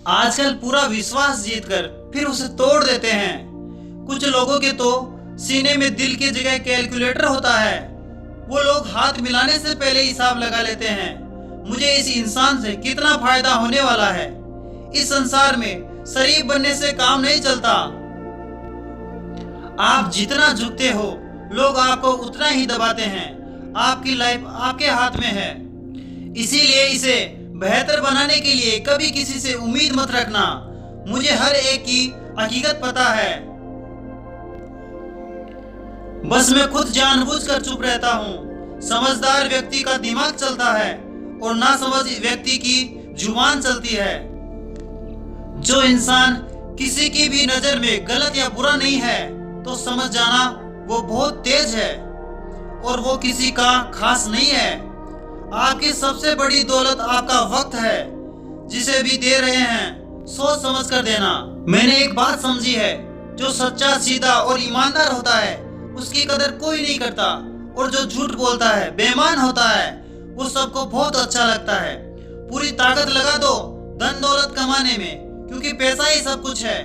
आजकल पूरा विश्वास जीतकर फिर उसे तोड़ देते हैं। कुछ लोगों के तो सीने में दिल की जगह कैलकुलेटर होता है। वो लोग हाथ मिलाने से पहले हिसाब लगा लेते हैं मुझे इस इंसान से कितना फायदा होने वाला है। इस संसार में शरीफ बनने से काम नहीं चलता। आप जितना झुकते हो लोग आपको उतना ही दबाते हैं। आपकी लाइफ आपके हाथ में है, इसीलिए इसे बेहतर बनाने के लिए कभी किसी से उम्मीद मत रखना। मुझे हर एक की हकीकत पता है, बस मैं खुद जानबूझकर चुप रहता हूँ। समझदार व्यक्ति का दिमाग चलता है और नासमझ व्यक्ति की जुबान चलती है। जो इंसान किसी की भी नजर में गलत या बुरा नहीं है तो समझ जाना वो बहुत तेज है और वो किसी का खास नहीं है। आपकी सबसे बड़ी दौलत आपका वक्त है, जिसे भी दे रहे हैं सोच समझ कर देना। मैंने एक बात समझी है, जो सच्चा सीधा और ईमानदार होता है उसकी कदर कोई नहीं करता, और जो झूठ बोलता है बेईमान होता है वो सबको बहुत अच्छा लगता है। पूरी ताकत लगा दो धन दौलत कमाने में, क्योंकि पैसा ही सब कुछ है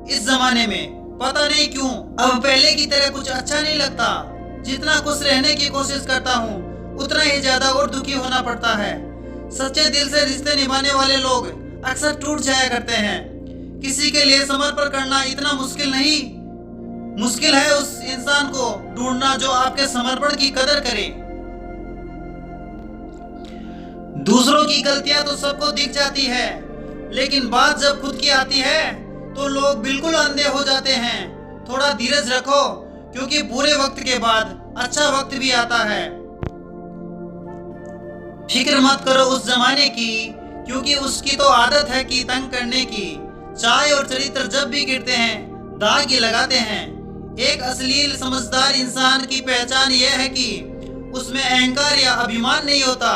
इस जमाने में। पता नहीं क्यों अब पहले की तरह कुछ अच्छा नहीं लगता। जितना खुश रहने की कोशिश करता हूँ उतना ही ज्यादा और दुखी होना पड़ता है। सच्चे दिल से रिश्ते निभाने वाले लोग अक्सर टूट जाया करते हैं। किसी के लिए समर्पण करना इतना मुश्किल नहीं, मुश्किल है उस इंसान को ढूंढना जो आपके समर्पण की कदर करे। दूसरों की गलतियां तो सबको दिख जाती है, लेकिन बात जब खुद की आती है तो लोग बिल्कुल अंधे हो जाते हैं। थोड़ा धीरज रखो, क्योंकि बुरे वक्त के बाद अच्छा वक्त भी आता है। फिक्र मत करो उस जमाने की, क्योंकि उसकी तो आदत है कि तंग करने की। चाय और चरित्र जब भी गिरते हैं दाग ही लगाते हैं। एक अश्लील समझदार इंसान की पहचान यह है कि उसमें अहंकार या अभिमान नहीं होता।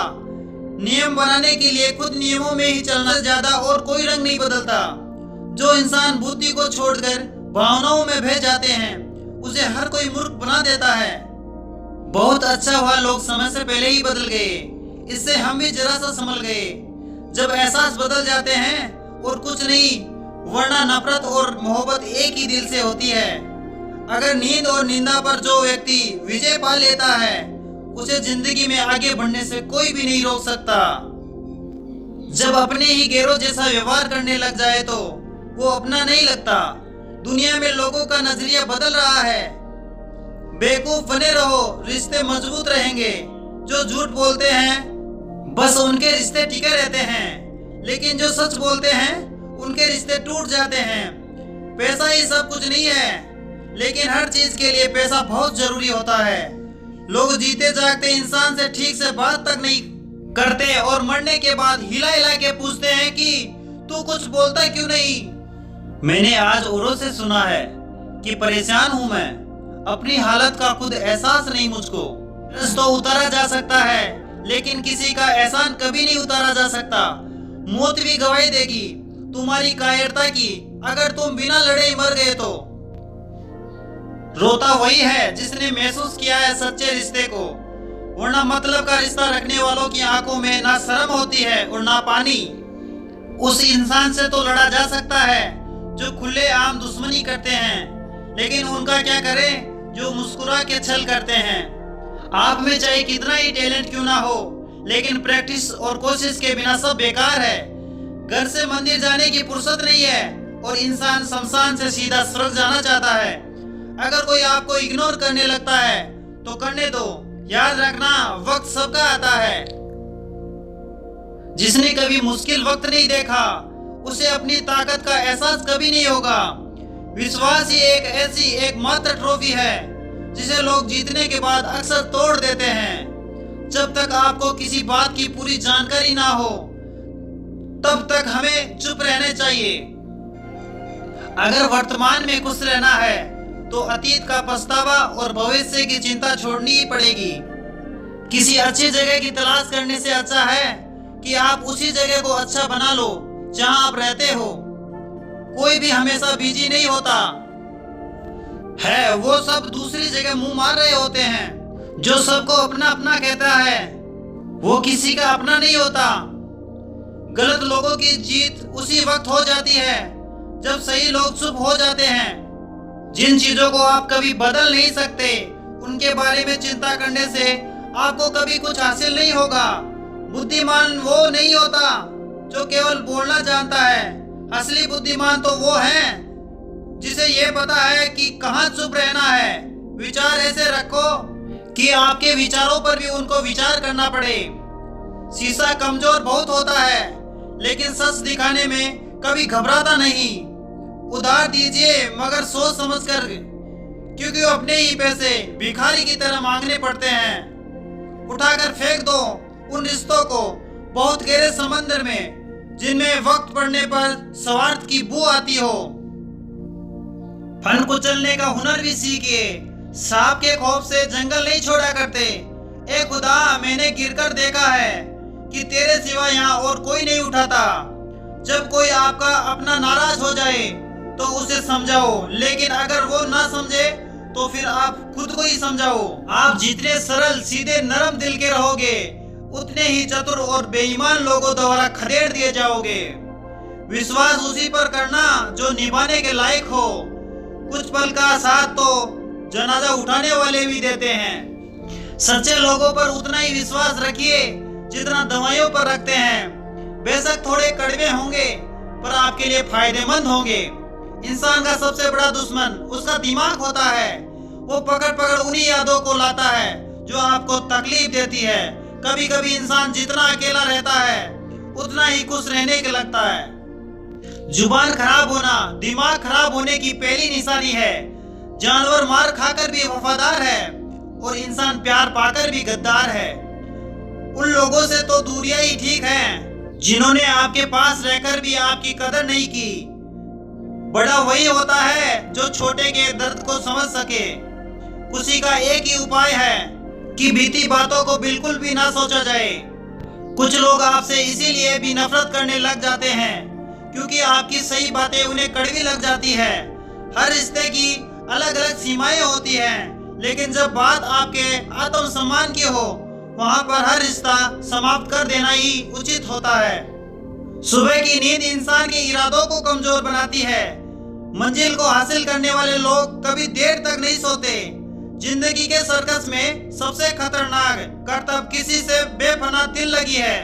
नियम बनाने के लिए खुद नियमों में ही चलना ज्यादा और कोई रंग नहीं बदलता। जो इंसान बुद्धि को छोड़कर भावनाओं में बह जाते हैं उसे हर कोई मूर्ख बना देता है। बहुत अच्छा हुआ लोग समय से पहले ही बदल गए, इससे हम भी जरा सा संभल गए। जब एहसास बदल जाते हैं और कुछ नहीं, वरना नफरत और मोहब्बत एक ही दिल से होती है। अगर नींद और निंदा पर जो व्यक्ति विजय पा लेता है उसे जिंदगी में आगे बढ़ने से कोई भी नहीं रोक सकता। जब अपने ही गैरों जैसा व्यवहार करने लग जाए तो वो अपना नहीं लगता। दुनिया में लोगों का नजरिया बदल रहा है। बेवकूफ बने रहो, रिश्ते मजबूत रहेंगे। जो झूठ बोलते हैं बस उनके रिश्ते टिके रहते हैं, लेकिन जो सच बोलते हैं उनके रिश्ते टूट जाते हैं। पैसा ही सब कुछ नहीं है, लेकिन हर चीज के लिए पैसा बहुत जरूरी होता है। लोग जीते जागते इंसान से ठीक से बात तक नहीं करते और मरने के बाद हिला हिला के पूछते हैं कि तू कुछ बोलता क्यों नहीं। मैंने आज औरों से सुना है कि परेशान हूं मैं, अपनी हालत का खुद एहसास नहीं मुझको। कर्ज तो उतारा जा सकता है, लेकिन किसी का एहसान कभी नहीं उतारा जा सकता। मौत भी गवाही देगी तुम्हारी कायरता की, अगर तुम बिना लड़े ही मर गए तो। रोता वही है जिसने महसूस किया है सच्चे रिश्ते को, वरना मतलब का रिश्ता रखने वालों की आंखों में ना शर्म होती है और ना पानी। उस इंसान से तो लड़ा जा सकता है जो खुले आम दुश्मनी करते हैं, लेकिन उनका क्या करें जो मुस्कुरा के छल करते हैं। आप में चाहे कितना ही टैलेंट क्यों ना हो, लेकिन प्रैक्टिस और कोशिश के बिना सब बेकार है। घर से मंदिर जाने की फुर्सत नहीं है और इंसान शमशान से सीधा स्वर्ग जाना चाहता है। अगर कोई आपको इग्नोर करने लगता है तो करने दो, याद रखना वक्त सबका आता है। जिसने कभी मुश्किल वक्त नहीं देखा उसे अपनी ताकत का एहसास कभी नहीं होगा। विश्वास ही एक ऐसी एकमात्र ट्रॉफी है जिसे लोग जीतने के बाद अक्सर तोड़ देते हैं। जब तक आपको किसी बात की पूरी जानकारी ना हो तब तक हमें चुप रहना चाहिए। अगर वर्तमान में खुश रहना है तो अतीत का पछतावा और भविष्य की चिंता छोड़नी ही पड़ेगी। किसी अच्छी जगह की तलाश करने से अच्छा है कि आप उसी जगह को अच्छा बना लो जहां आप रहते हो। कोई भी हमेशा बिजी नहीं होता है, वो सब दूसरी जगह मुंह मार रहे होते हैं। जो सबको अपना अपना कहता है वो किसी का अपना नहीं होता। गलत लोगों की जीत उसी वक्त हो जाती है जब सही लोग चुप हो जाते हैं। जिन चीजों को आप कभी बदल नहीं सकते, उनके बारे में चिंता करने से आपको कभी कुछ हासिल नहीं होगा। बुद्धिमान वो नहीं होता जो केवल बोलना जानता है। असली बुद्धिमान तो वो है जिसे ये पता है कि कहाँ चुप रहना है। विचार ऐसे रखो कि आपके विचारों पर भी उनको विचार करना पड़े। शीशा कमजोर बहुत होता है, लेकिन सच दिखाने में कभी घबराता नहीं। उधार दीजिए मगर सोच समझकर, क्योंकि अपने ही पैसे भिखारी की तरह मांगने पड़ते हैं। उठाकर फेंक दो उन रिश्तों को बहुत गहरे समंदर में, जिनमें वक्त पड़ने पर स्वार्थ की बू आती हो। फन कुचलने का हुनर भी सीखिए। सांप के खौफ से जंगल नहीं छोड़ा करते। ए खुदा, मैंने गिरकर देखा है कि तेरे सिवा यहाँ और कोई नहीं उठाता। जब कोई आपका अपना नाराज हो जाए तो उसे समझाओ, लेकिन अगर वो ना समझे तो फिर आप खुद को ही समझाओ। आप जितने सरल, सीधे, नरम दिल के रहोगे, उतने ही चतुर और बेईमान लोगों द्वारा खदेड़ दिए जाओगे। विश्वास उसी पर करना जो निभाने के लायक हो। कुछ पल का साथ तो जनाजा उठाने वाले भी देते हैं। सच्चे लोगों पर उतना ही विश्वास रखिए जितना दवाइयों पर रखते हैं। बेशक थोड़े कड़वे होंगे पर आपके लिए फायदेमंद होंगे। इंसान का सबसे बड़ा दुश्मन उसका दिमाग होता है। वो पकड़ पकड़ उन्हीं यादों को लाता है जो आपको तकलीफ देती है। कभी कभी इंसान जितना अकेला रहता है उतना ही खुश रहने के लगता है। जुबान खराब होना दिमाग खराब होने की पहली निशानी है। जानवर मार खाकर भी वफादार है और इंसान प्यार पाकर भी गद्दार है। उन लोगों से तो दूरियां ही ठीक है जिन्होंने आपके पास रहकर भी आपकी कदर नहीं की। बड़ा वही होता है जो छोटे के दर्द को समझ सके। खुशी का एक ही उपाय है कि बीती बातों को बिल्कुल भी ना सोचा जाए। कुछ लोग आपसे इसीलिए भी नफरत करने लग जाते हैं क्योंकि आपकी सही बातें उन्हें कड़वी लग जाती है। हर रिश्ते की अलग अलग सीमाएं होती हैं, लेकिन जब बात आपके आत्मसम्मान की हो, वहाँ पर हर रिश्ता समाप्त कर देना ही उचित होता है। सुबह की नींद इंसान के इरादों को कमजोर बनाती है। मंजिल को हासिल करने वाले लोग कभी देर तक नहीं सोते। जिंदगी के सर्कस में सबसे खतरनाक करतब किसी से बेपनाह दिल लगी है।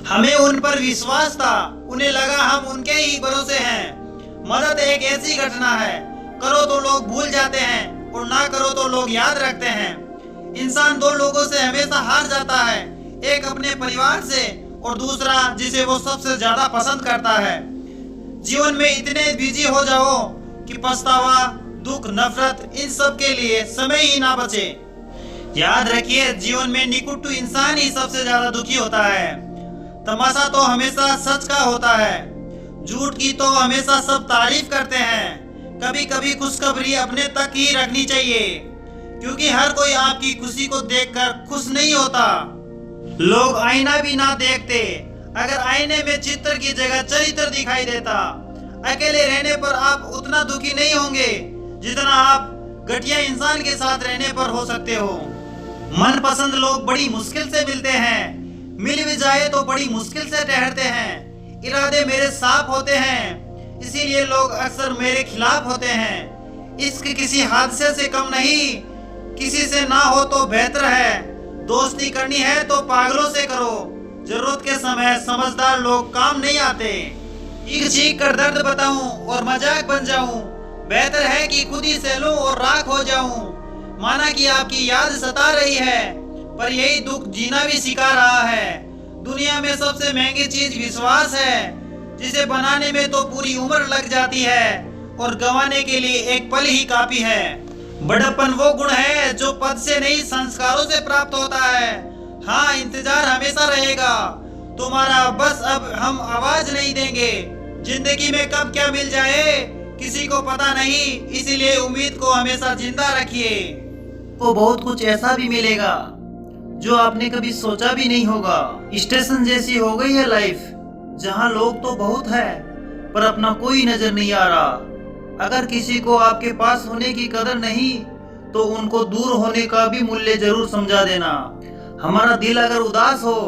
हमें उन पर विश्वास था, उन्हें लगा हम उनके ही भरोसे हैं। मदद एक ऐसी घटना है, करो तो लोग भूल जाते हैं और ना करो तो लोग याद रखते हैं। इंसान दो लोगों से हमेशा हार जाता है, एक अपने परिवार से और दूसरा जिसे वो सबसे ज्यादा पसंद करता है। जीवन में इतने बिजी हो जाओ कि पछतावा, दुख, नफरत, इन सब के लिए समय ही ना बचे। याद रखिए, जीवन में निकुट्टू इंसान ही सबसे ज्यादा दुखी होता है। तमाशा तो हमेशा सच का होता है, झूठ की तो हमेशा सब तारीफ करते हैं। कभी कभी खुशखबरी अपने तक ही रखनी चाहिए, क्योंकि हर कोई आपकी खुशी को देखकर खुश नहीं होता। लोग आईना भी ना देखते। अगर आईने में चित्र की जगह चरित्र दिखाई देता, अकेले रहने पर आप उतना दुखी नहीं होंगे जितना आप घटिया इंसान के साथ रहने पर हो सकते हो। मनपसंद लोग बड़ी मुश्किल से मिलते हैं, मिल भी जाए तो बड़ी मुश्किल से ठहरते हैं। इरादे मेरे साफ होते हैं, इसीलिए लोग अक्सर मेरे खिलाफ होते हैं। इश्क किसी हादसे से कम नहीं, किसी से ना हो तो बेहतर है। दोस्ती करनी है तो पागलों से करो, जरूरत के समय समझदार लोग काम नहीं आते। चीख कर दर्द बताऊं और मजाक बन जाऊं, बेहतर है कि खुद ही सह लूं और राख हो जाऊं। माना कि आपकी याद सता रही है, पर यही दुख जीना भी सिखा रहा है। दुनिया में सबसे महंगी चीज विश्वास है, जिसे बनाने में तो पूरी उम्र लग जाती है और गंवाने के लिए एक पल ही काफी है। बड़प्पन वो गुण है जो पद से नहीं संस्कारों से प्राप्त होता है। हाँ, इंतजार हमेशा रहेगा तुम्हारा, बस अब हम आवाज नहीं देंगे। जिंदगी में कब क्या मिल जाए किसी को पता नहीं, इसीलिए उम्मीद को हमेशा जिंदा रखिए। को बहुत कुछ ऐसा भी मिलेगा जो आपने कभी सोचा भी नहीं होगा। स्टेशन जैसी हो गई है लाइफ, जहाँ लोग तो बहुत है पर अपना कोई नजर नहीं आ रहा। अगर किसी को आपके पास होने की कदर नहीं तो उनको दूर होने का भी मूल्य जरूर समझा देना। हमारा दिल अगर उदास हो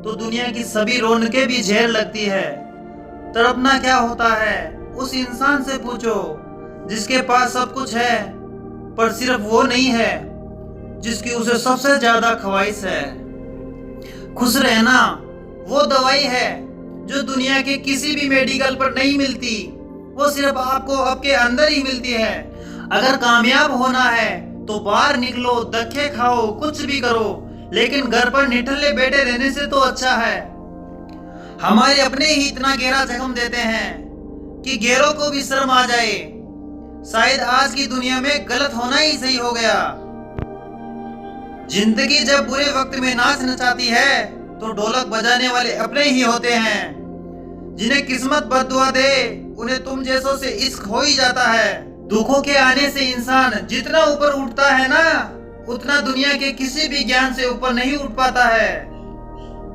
तो दुनिया की सभी रौनकें भी जहर लगती है। तड़पना क्या होता है उस इंसान से पूछो जिसके पास सब कुछ है पर सिर्फ वो नहीं है जिसकी उसे सबसे ज्यादा ख्वाहिश है। खुश रहना वो दवाई है जो दुनिया के किसी भी मेडिकल पर नहीं मिलती, वो सिर्फ आपको आपके अंदर ही मिलती है। अगर कामयाब होना है तो बाहर निकलो, धक्के खाओ, कुछ भी करो, लेकिन घर पर निठल्ले बैठे रहने से तो अच्छा है। हमारे अपने ही इतना गहरा जख्म देते हैं कि गैरों को भी शर्म आ जाए। शायद आज की दुनिया में गलत होना ही सही हो गया। जिंदगी जब बुरे वक्त में नाच नचाती है तो ढोलक बजाने वाले अपने ही होते हैं। जिन्हें किस्मत बद्दुआ दे उन्हें तुम जैसों से इश्क हो ही जाता है। दुखों के आने से इंसान जितना ऊपर उठता है ना, उतना दुनिया के किसी भी ज्ञान से ऊपर नहीं उठ पाता है।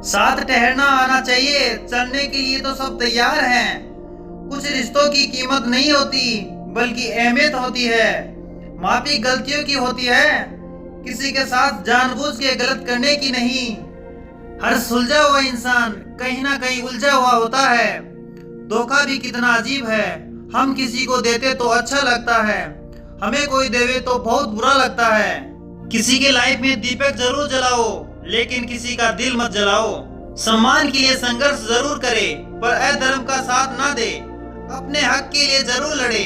साथ ठहरना आना चाहिए, चलने के लिए तो सब तैयार हैं। कुछ रिश्तों की कीमत नहीं होती बल्कि अहमियत होती है। माफी गलतियों की होती है, किसी के साथ जानबूझ के गलत करने की नहीं। हर सुलझा हुआ इंसान कहीं ना कहीं उलझा हुआ होता है। धोखा भी कितना अजीब है, हम किसी को देते तो अच्छा लगता है, हमें कोई देवे तो बहुत बुरा लगता है। किसी के लाइफ में दीपक जरूर जलाओ लेकिन किसी का दिल मत जलाओ। सम्मान के लिए संघर्ष जरूर करे पर अधर्म का साथ ना दे। अपने हक के लिए जरूर लड़े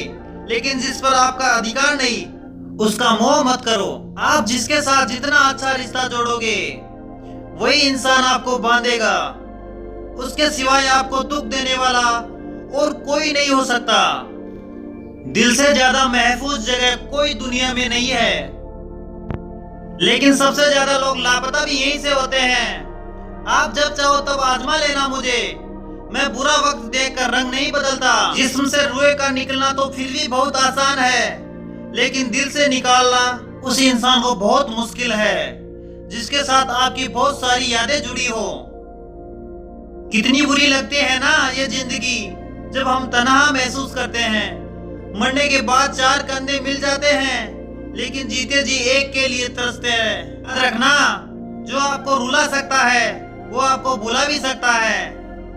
लेकिन जिस पर आपका अधिकार नहीं उसका मोह मत करो। आप जिसके साथ जितना अच्छा रिश्ता जोड़ोगे वही इंसान आपको बांधेगा। उसके सिवाय आपको दुख देने वाला और कोई नहीं हो सकता। दिल से ज्यादा महफूज जगह कोई दुनिया में नहीं है, लेकिन सबसे ज्यादा लोग लापता भी यहीं से होते हैं। आप जब चाहो तब आजमा लेना मुझे, मैं बुरा वक्त देखकर रंग नहीं बदलता। जिस्म से रुए का निकलना तो फिर भी बहुत आसान है, लेकिन दिल से निकालना उस इंसान को बहुत मुश्किल है जिसके साथ आपकी बहुत सारी यादें जुड़ी हो। कितनी बुरी लगती है ना ये जिंदगी जब हम तन्हा महसूस करते हैं। मरने के बाद चार कंधे मिल जाते हैं लेकिन जीते जी एक के लिए तरसते हैं। याद रखना, जो आपको रुला सकता है वो आपको भुला भी सकता है।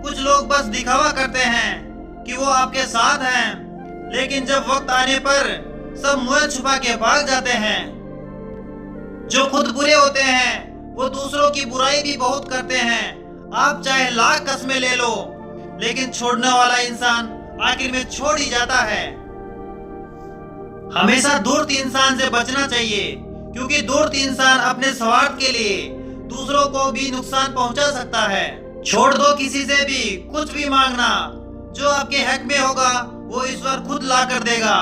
कुछ लोग बस दिखावा करते हैं कि वो आपके साथ हैं, लेकिन जब वक्त आने पर सब मुंह छुपा के भाग जाते हैं। जो खुद बुरे होते हैं वो दूसरों की बुराई भी बहुत करते हैं। आप चाहे लाख कस्में ले लो लेकिन छोड़ने वाला इंसान आखिर में छोड़ ही जाता है। हमेशा धूर्त इंसान से बचना चाहिए क्योंकि धूर्त इंसान अपने स्वार्थ के लिए दूसरों को भी नुकसान पहुंचा सकता है। छोड़ दो किसी से भी कुछ भी मांगना, जो आपके हक में होगा वो ईश्वर खुद ला कर देगा।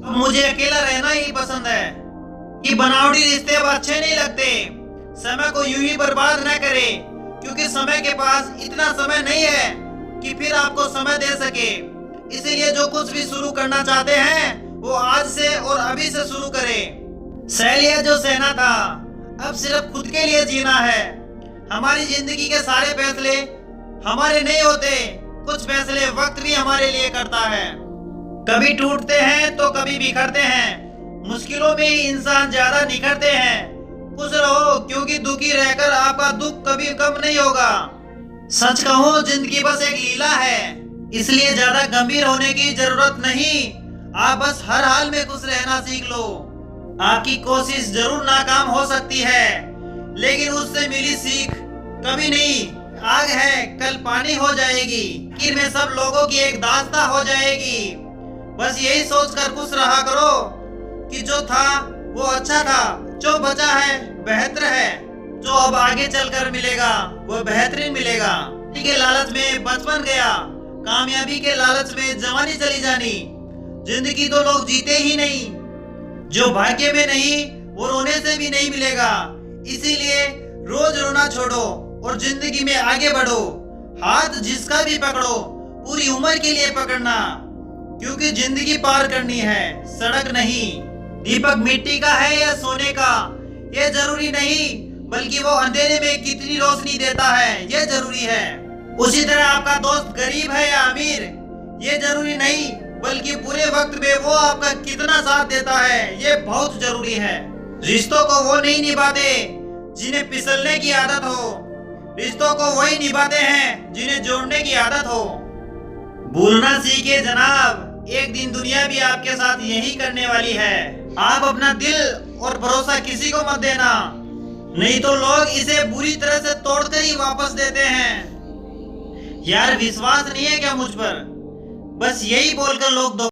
अब मुझे अकेला रहना ही पसंद है कि बनावटी रिश्ते अब अच्छे नहीं लगते। समय को यूं ही बर्बाद न करें क्योंकि समय के पास इतना समय नहीं है कि फिर आपको समय दे सके। इसीलिए जो कुछ भी शुरू करना चाहते हैं वो आज से और अभी से शुरू करें। सह लिया जो सहना था, अब सिर्फ खुद के लिए जीना है। हमारी जिंदगी के सारे फैसले हमारे नहीं होते, कुछ फैसले वक्त भी हमारे लिए करता है। कभी टूटते हैं तो कभी बिखरते हैं, मुश्किलों में ही इंसान ज्यादा निखरते हैं। खुश रहो क्योंकि दुखी रहकर आपका दुख कभी कम नहीं होगा। सच कहूँ जिंदगी बस एक लीला है, इसलिए ज्यादा गंभीर होने की जरूरत नहीं। आप बस हर हाल में खुश रहना सीख लो। आपकी कोशिश जरूर नाकाम हो सकती है लेकिन उससे मिली सीख कभी नहीं। आग है कल पानी हो जाएगी, आखिर में सब लोगों की एक दास्तां हो जाएगी। बस यही सोचकर खुश रहा करो कि जो था वो अच्छा था, जो बचा है बेहतर है, जो अब आगे चलकर मिलेगा वो बेहतरीन मिलेगा। के लालच में बचपन गया, कामयाबी के लालच में जवानी चली जानी। जिंदगी तो लोग जीते ही नहीं, जो भाग्य में नहीं वो रोने से भी नहीं मिलेगा। इसीलिए रोज रोना छोड़ो और जिंदगी में आगे बढ़ो। हाथ जिसका भी पकड़ो पूरी उम्र के लिए पकड़ना, क्योंकि जिंदगी पार करनी है, सड़क नहीं। दीपक मिट्टी का है या सोने का ये जरूरी नहीं, बल्कि वो अंधेरे में कितनी रोशनी देता है ये जरूरी है। उसी तरह आपका दोस्त गरीब है या अमीर ये जरूरी नहीं, बल्कि बुरे वक्त में वो आपका कितना साथ देता है ये बहुत जरूरी है। रिश्तों को वो नहीं निभाते जिन्हें फिसलने की आदत हो, रिश्तों को वही निभाते हैं जिन्हें जोड़ने की आदत हो। भूलना सीखे जनाब, एक दिन दुनिया भी आपके साथ यही करने वाली है। आप अपना दिल और भरोसा किसी को मत देना, नहीं तो लोग इसे बुरी तरह से तोड़कर ही वापस देते हैं। यार विश्वास नहीं है क्या मुझ पर? बस यही बोलकर लोग